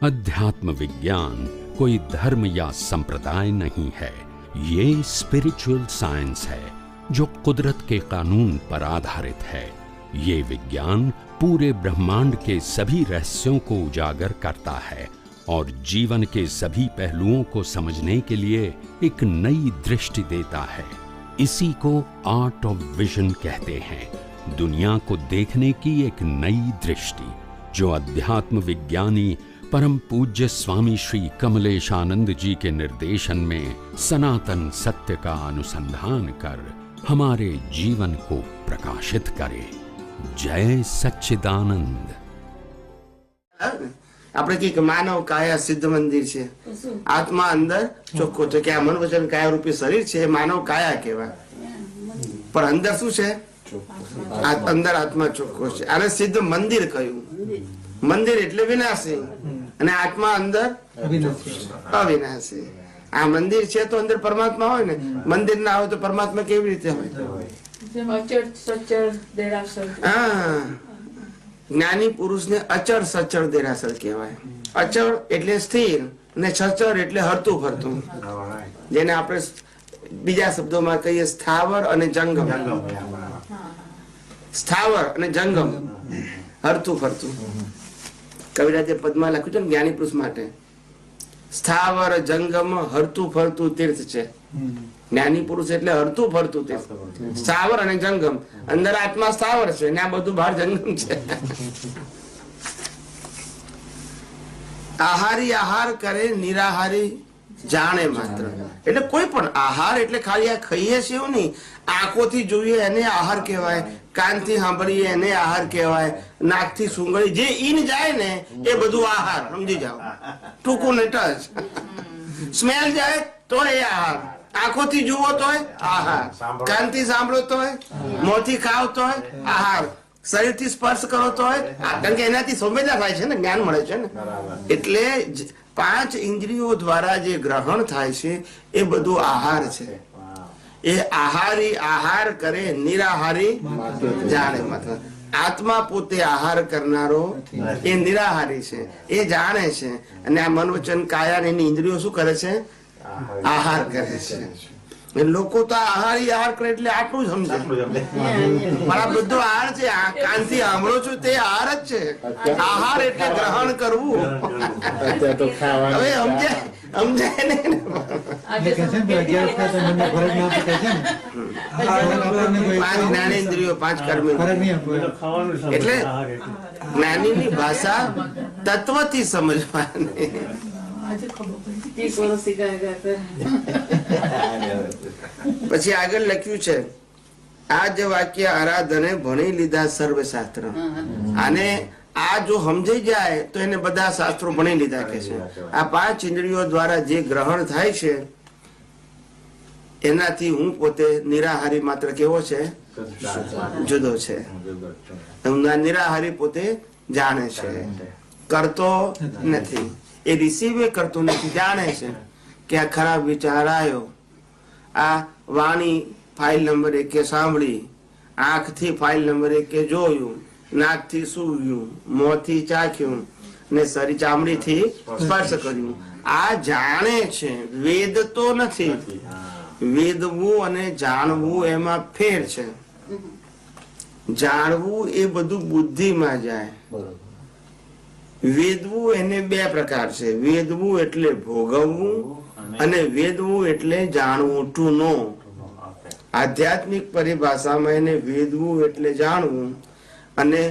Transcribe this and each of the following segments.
अध्यात्म विज्ञान कोई धर्म या संप्रदाय नहीं है, ये स्पिरिचुअल साइंस है जो कुदरत के कानून पर आधारित है। ये विज्ञान पूरे ब्रह्मांड के सभी रहस्यों को उजागर करता है और जीवन के सभी पहलुओं को समझने के लिए एक नई दृष्टि देता है। इसी को आर्ट ऑफ विजन कहते हैं, दुनिया को देखने की एक नई दृष्टि, जो अध्यात्म विज्ञानी परम पूज्य स्वामी श्री कमलेशानंद जी के निर्देशन में सनातन सत्य का अनुसंधान कर हमारे जीवन को प्रकाशित करे। जय सच्चिदानंद। આપણે કે માનવ કાયા સિદ્ધ મંદિર છે, આત્મા અંદર ચોખ્ખો છે, કે આ મન વચન કાયા રૂપી શરીર છે, માનવ કાયા કહેવાય, પણ અંદર શું છે? અંદર આત્મા ચોખ્ખો છે. આને સિદ્ધ મંદિર કહ્યું. મંદિર એટલે વિનાશી અને આત્મા અંદર અવિનાશી. આ મંદિર છે તો અંદર પરમાત્મા હોય ને, મંદિર ના હોય તો પરમાત્મા કેવી રીતે હોય? જ્ઞાની પુરુષ ને અચળ સચળ દેરાસર કહેવાય. અચળ એટલે સ્થિર ને સચળ એટલે હરતું ફરતું, જેને આપણે બીજા શબ્દોમાં કહીએ સ્થાવર અને જંગમ. સ્થાવર અને જંગમ, હરતું ફરતું. કવિરાજે પદમાં લખ્યું છે ને જ્ઞાની પુરુષ માટે, સ્થાવર જંગમ હરતું ફરતું તીર્થ છે. જ્ઞાની પુરુષ એટલે હરતું ફરતું તીર્થ, સ્થાવર અને જંગમ. અંદર આત્મા સ્થાવર છે ને આ બધું બહાર જંગમ છે. આહારી આહાર કરે, નિરાહારી જાણે માત્ર. એટલે કોઈ પણ આહાર એટલે ખાલી આ ખાઈએ છીએ એવું નહીં, આંખોથી જોઈએ એને આહાર કહેવાય, કાનથી સાંભળીએ એને આહાર કહેવાય, નાકથી સૂંઘળી જે ઈન જાય ને એ બધું આહાર. સમજી જાઓ, ટૂંકું ને ટચ. સ્મેલ જાય તો એ આહાર, આંખોથી જુઓ તોય આહાર, કાનથી સાંભળો તોય, મોંથી ખાવ તોય આહાર, શરીરથી સ્પર્શ કરો તોય, કારણ કે એનાથી સંવેદના થાય છે ને, જ્ઞાન મળે છે ને. એટલે 5 ઇન્દ્રિયો દ્વારા જે ગ્રહણ થાય છે એ બધું આહાર છે. એ આહારી આહાર કરે, નિરાહારી જાણે માત્ર. આત્મા પોતે આહાર કરનારો એ નિરાહારી છે, એ જાણે છે. અને આ મન વચન કાયા એની ઇન્દ્રિયો શું કરે છે? આહાર કરે છે. લોકો તો આહારી આહાર કરે એટલે આટલું સમજે, પણ આ બધો આહાર છે. કાનથી સાંભળો છો તે આહાર જ છે. આહાર એટલે ગ્રહણ કરવું. હવે સમજાય ને? 5 જ્ઞાનેન્દ્રિયો, 5 કર્મેન્દ્રિયો. એટલે જ્ઞાનીની ભાષા તત્વથી સમજવાની. પછી આગળ લખ્યું છે, આ જ વાક્ય આરાધને ભણી લીધા સર્વશાસ્ત્ર. આને આ જો સમજાઈ જાય તો એને બધા શાસ્ત્રો ભણી લીધા કે છે. આ 5 ઇન્દ્રિયો દ્વારા જે ગ્રહણ થાય છે એનાથી હું પોતે નિરાહારી માત્ર કેવો છે? જુદો છે. નિરાહારી પોતે જાણે છે, કરતો નથી. એ રિસીવ કરતો નથી, જાણે છે કે આ ખરાબ વિચાર આવ્યો, આ વાણી ફાઇલ નંબર 1 સાંભળી, આંખથી ફાઇલ નંબર 1 જોયું, નાકથી સૂંઘ્યું, મોંથી ચાખ્યું ને શરીર ચામડીથી સ્પર્શ કર્યું. આ જાણે છે, વેદ તો નથી. વેદવું અને જાણવું એમાં ફેર છે. જાણવું એ બધું બુદ્ધિમાં જાય. વેદવું એને 2 પ્રકાર છે. વેદવું એટલે ભોગવવું અને વેદવું એટલે જાણવું, ટુ નો. આધ્યાત્મિક પરિભાષામાં એને વેદવું એટલે જાણવું અને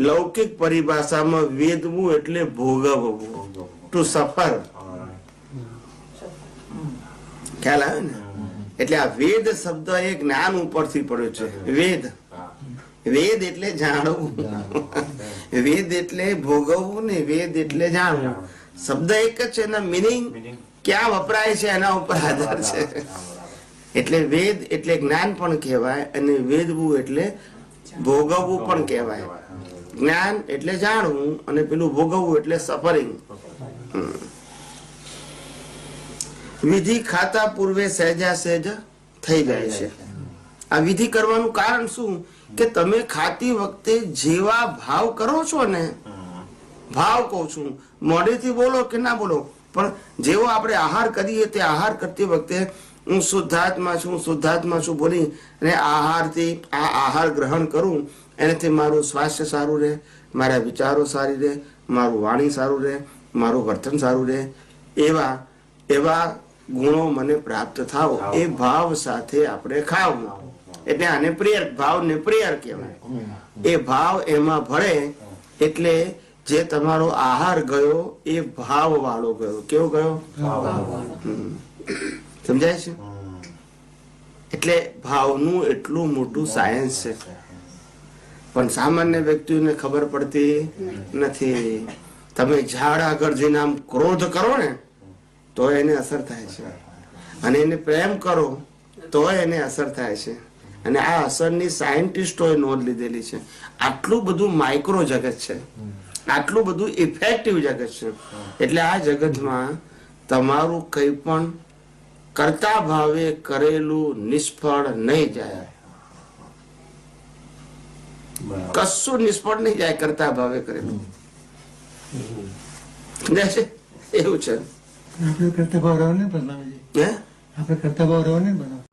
લૌકિક પરિભાષામાં વેદવું એટલે ભોગવવું, ટુ સફર. ખ્યાલ આવે ને? એટલે આ વેદ શબ્દ એ જ્ઞાન ઉપરથી પડ્યો છે. વેદ, વેદ એટલે જાણવું, વેદ એટલે ભોગવવું ને વેદ એટલે જાણવું. શબ્દ એક જ છે, એના મિનિંગ ક્યાં વપરાય છે એના ઉપર આધાર છે. એટલે વેદ એટલે જ્ઞાન પણ કહેવાય અને વેદવું એટલે ભોગવવું પણ કહેવાય. જ્ઞાન એટલે જાણવું અને પેલું ભોગવવું એટલે સફરિંગ. વિધિ ખાતા પૂર્વે સહેજા સહેજ થઈ જાય છે. આ વિધિ કરવાનું કારણ શું? કે તમે ખાતી વખતે જેવા ભાવ કરો છો ને ભાવ કહું છું, મોઢેથી બોલો કે ના બોલો, પણ જેવો આપણે આહાર કરીએ તે આહાર કરતી વખતે હું શુદ્ધાત્મા છું, શુદ્ધાત્મા છું બોલી અને આહારથી આ આહાર ગ્રહણ કરું, એનાથી મારું સ્વાસ્થ્ય સારું રહે, મારા વિચારો સારી રહે, મારું વાણી સારું રહે, મારું વર્તન સારું રહે, એવા ગુણો મને પ્રાપ્ત થાવ, એ ભાવ સાથે આપણે ખાવું. એટલે આને પ્રેયર, ભાવને પ્રેયર કહેવાય. એ ભાવ એમાં ભળે એટલે જે તમારો આહાર ગયો એ ભાવ વાળો ગયો. કેવો ગયો? સમજાય છે? એટલે ભાવનું એટલું મોટું સાયન્સ છે, પણ સામાન્ય વ્યક્તિઓને ખબર પડતી નથી. તમે ઝાડ આગળ જઈને આમ ક્રોધ કરો ને તો એને અસર થાય છે, અને એને પ્રેમ કરો તો એને અસર થાય છે. અને આ અસરની સાયન્ટિસ્ટોએ નોંધ લીધેલી છે. આટલું બધું માઇક્રો જગત છે, આટલું બધું ઇફેક્ટિવ જગત છે. એટલે આ જગતમાં તમારું કંઈ પણ કરતા ભાવે કરેલું નિષ્ફળ નહીં જાય. કશું નિષ્ફળ નહીં જાય કરતા ભાવે કરેલું. એવું છે. આપણે કરતા ભાવ રહો ને બનાવજી, હે આપણે કરતા ભાવ રહો ને બનાવ.